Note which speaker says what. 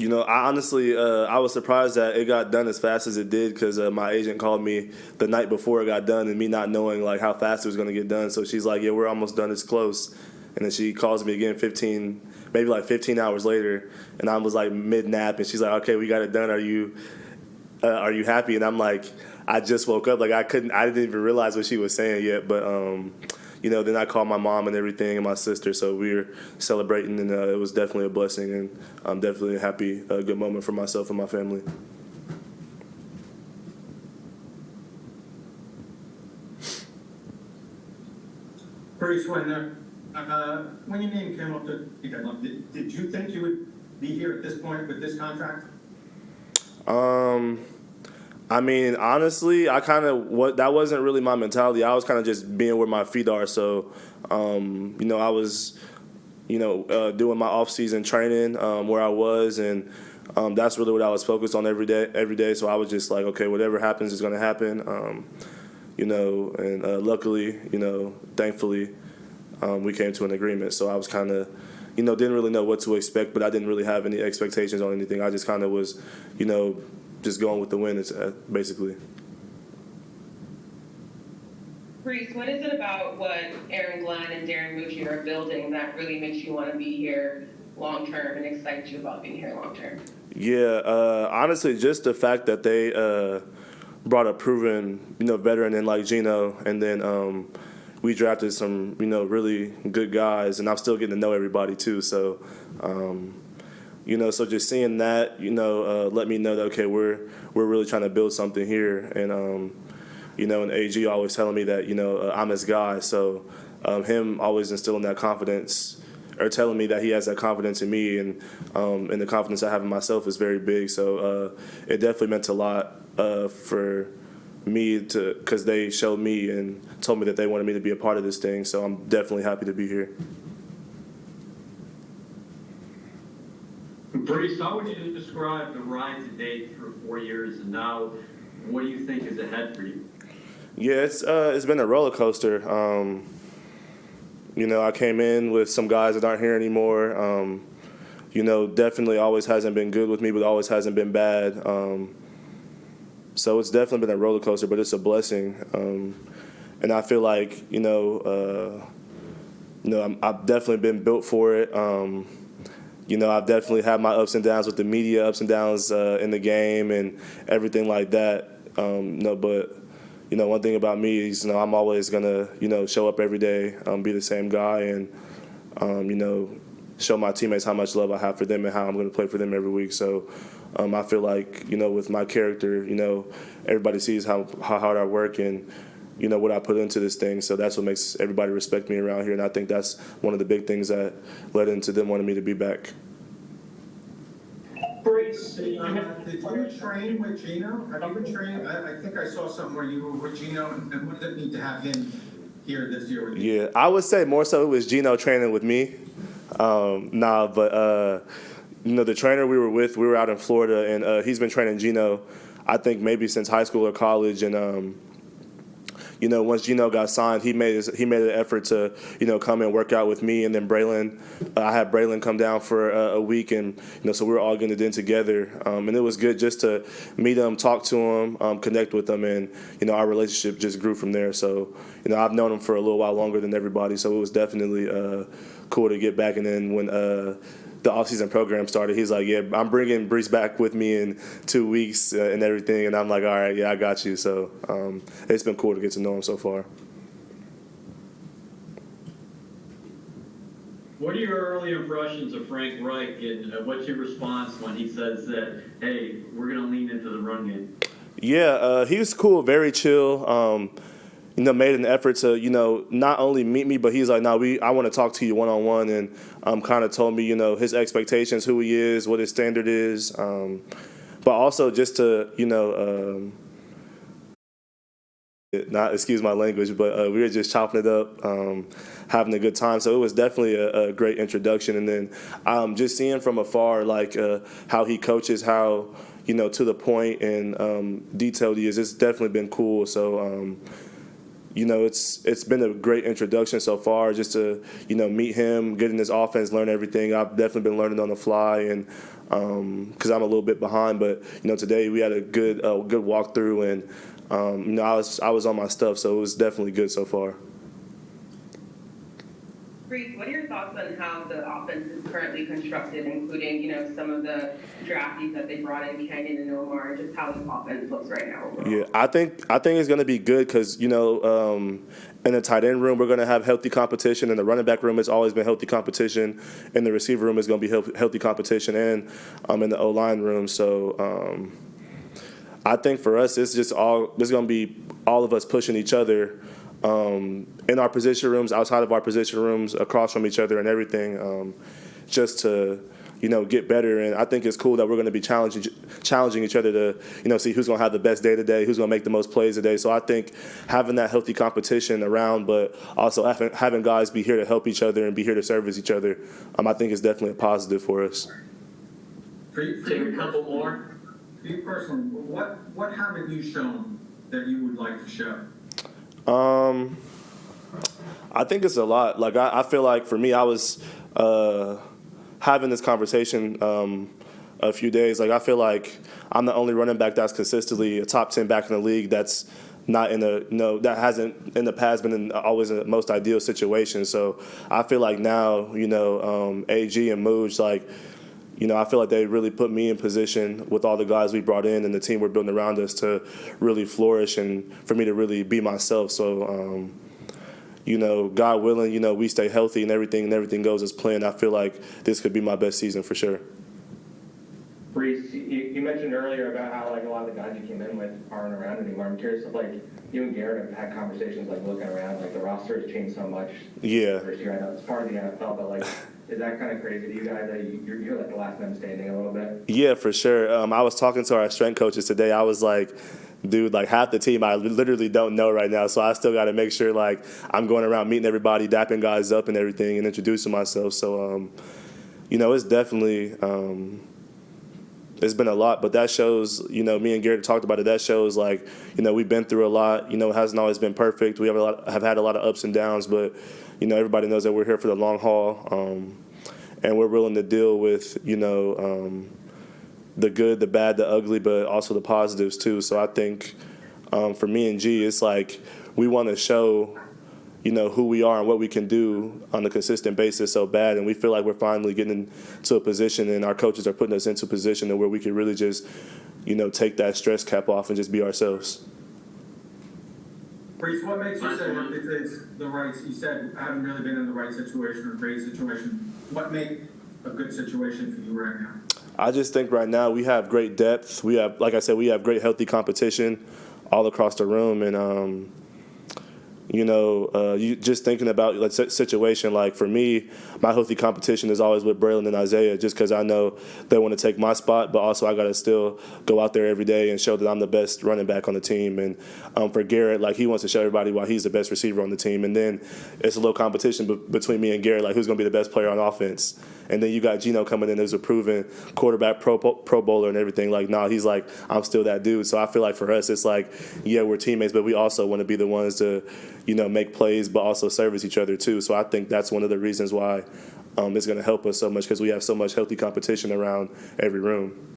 Speaker 1: I honestly, I was surprised that it got done as fast as it did because my agent called me the night before it got done, and me not knowing like how fast it was going to get done. So she's like, "Yeah, we're almost done. It's close." And then she calls me again 15 hours later, and I was like mid nap, and she's like, "Okay, we got it done. Are you happy?" And I'm like, I just woke up, like I didn't even realize what she was saying yet, but then I called my mom and everything and my sister, so we were celebrating, and it was definitely a blessing, and I'm definitely a happy, good moment for myself and my family.
Speaker 2: Breece, when your name came up did you think you would be here at this point with this contract?
Speaker 1: I mean, honestly, that wasn't really my mentality. I was kind of just being where my feet are. So, I was, doing my off-season training where I was, and that's really what I was focused on every day. Every day, so I was just like, okay, whatever happens is going to happen. And luckily, thankfully, we came to an agreement. So I was kind of, didn't really know what to expect, but I didn't really have any expectations on anything. I just kind of was, just going with the wind, basically.
Speaker 3: Breece, what is it about what Aaron Glenn and Darren Mougey are building that really makes you want to be here long term and excites you about being here long term?
Speaker 1: Yeah, honestly, just the fact that they brought a proven, veteran in like Gino, and then we drafted some, really good guys, and I'm still getting to know everybody too. So, so just seeing that, let me know that okay, we're really trying to build something here, and and AG always telling me that I'm his guy. So him always instilling that confidence, or telling me that he has that confidence in me, and the confidence I have in myself is very big. So it definitely meant a lot for me because they showed me and told me that they wanted me to be a part of this thing. So I'm definitely happy to be here.
Speaker 4: Breece, how would you describe the ride to date through 4 years, and now what do you think is ahead for you?
Speaker 1: Yeah, it's been a roller coaster. I came in with some guys that aren't here anymore. Definitely always hasn't been good with me, but always hasn't been bad. So it's definitely been a roller coaster, but it's a blessing. And I feel like I've definitely been built for it. I've definitely had my ups and downs with the media, ups and downs in the game, and everything like that. But one thing about me is I'm always gonna show up every day, be the same guy, and show my teammates how much love I have for them and how I'm gonna play for them every week. So I feel like with my character, everybody sees how hard I work and what I put into this thing. So that's what makes everybody respect me around here, and I think that's one of the big things that led into them wanting me to be back.
Speaker 2: Breece, did you train with Gino? Have you been training? I think I saw something where you were with Gino, and what did it mean to have him here this year with you?
Speaker 1: Yeah, I would say more so it was Gino training with me. The trainer we were out in Florida, and he's been training Gino, I think maybe since high school or college, and once Gino got signed, he made an effort to, come and work out with me, and then Braylon. I had Braylon come down for a week, and so we were all getting it in together, and it was good just to meet him, talk to him, connect with him, and our relationship just grew from there. So I've known him for a little while longer than everybody, so it was definitely cool to get back. And then when the off-season program started, he's like, yeah, I'm bringing Breece back with me in 2 weeks and everything. And I'm like, all right, yeah, I got you. So it's been cool to get to know him so far.
Speaker 4: What are your early impressions of Frank Reich, and what's your response when he says that, hey, we're going to lean into the run game?
Speaker 1: Yeah, he was cool, very chill. Made an effort to, not only meet me, but he's like, I want to talk to you one-on-one, and kind of told me, his expectations, who he is, what his standard is, but also just to, not excuse my language, but we were just chopping it up, having a good time. So it was definitely a great introduction, and then just seeing from afar, like how he coaches, how to the point and detailed he is. It's definitely been cool. So. It's been a great introduction so far, just to meet him, get in his offense, learn everything. I've definitely been learning on the fly, and because I'm a little bit behind. But today we had a good walkthrough, and I was on my stuff, so it was definitely good so far.
Speaker 3: Breece, what are your thoughts on how the offense is currently constructed, including, some of the draftees that they brought in, Kenyon and Omar, just how the offense looks right now overall?
Speaker 1: Yeah, I think it's going to be good because, in the tight end room, we're going to have healthy competition. In the running back room, it's always been healthy competition. In the receiver room, it's going to be healthy competition. And in the O-line room. So I think for us, it's going to be all of us pushing each other in our position rooms, outside of our position rooms, across from each other and everything, just to get better. And I think it's cool that we're going to be challenging each other to see who's going to have the best day today, who's going to make the most plays today. So I think having that healthy competition around, but also having guys be here to help each other and be here to service each other, I think is definitely a positive for us.
Speaker 4: Take a couple more.
Speaker 2: For you personally, what haven't you shown that you would like to show?
Speaker 1: I think it's a lot. Like I feel like for me, I was having this conversation a few days. Like I feel like I'm the only running back that's consistently a top 10 back in the league. That's not in that hasn't in the past been in always in the most ideal situation. So I feel like now, AG and Mougey, like, I feel like they really put me in position with all the guys we brought in and the team we're building around us to really flourish and for me to really be myself. So, God willing, we stay healthy and everything goes as planned. I feel like this could be my best season for sure.
Speaker 5: Breece, you mentioned earlier about how a lot of the guys you came in with aren't around anymore. I'm curious if you and Garrett have had conversations looking around, the roster has changed so much.
Speaker 1: Yeah.
Speaker 5: First year, I know it's part of the NFL, but is that kind of crazy to you guys that you're the last man standing a little bit?
Speaker 1: Yeah, for sure. I was talking to our strength coaches today. I was like, dude, half the team I literally don't know right now, so I still got to make sure I'm going around meeting everybody, dapping guys up and everything, and introducing myself. So, it's definitely it's been a lot, but that shows. Me and Garrett talked about it. That shows we've been through a lot. It hasn't always been perfect. We have had a lot of ups and downs, but everybody knows that we're here for the long haul, and we're willing to deal with the good, the bad, the ugly, but also the positives too. So I think for me and G, it's we want to show, who we are and what we can do on a consistent basis so bad. And we feel like we're finally getting into a position and our coaches are putting us into a position where we can really just, take that stress cap off and just be ourselves.
Speaker 2: Breece, what makes you say that it's the right, you said I haven't really been in the right situation or great situation. What make a good situation for you right now?
Speaker 1: I just think right now we have great depth. We have, like I said, we have great healthy competition all across the room. And, you just thinking about situation, for me, my healthy competition is always with Braylon and Isaiah just because I know they want to take my spot, but also I got to still go out there every day and show that I'm the best running back on the team. And for Garrett, he wants to show everybody why he's the best receiver on the team. And then it's a little competition between me and Garrett, who's going to be the best player on offense. And then you got Geno coming in who's a proven quarterback, pro bowler and everything. He's I'm still that dude. So I feel like for us, it's yeah, we're teammates, but we also want to be the ones to, make plays, but also service each other too. So I think that's one of the reasons why it's going to help us so much because we have so much healthy competition around every room.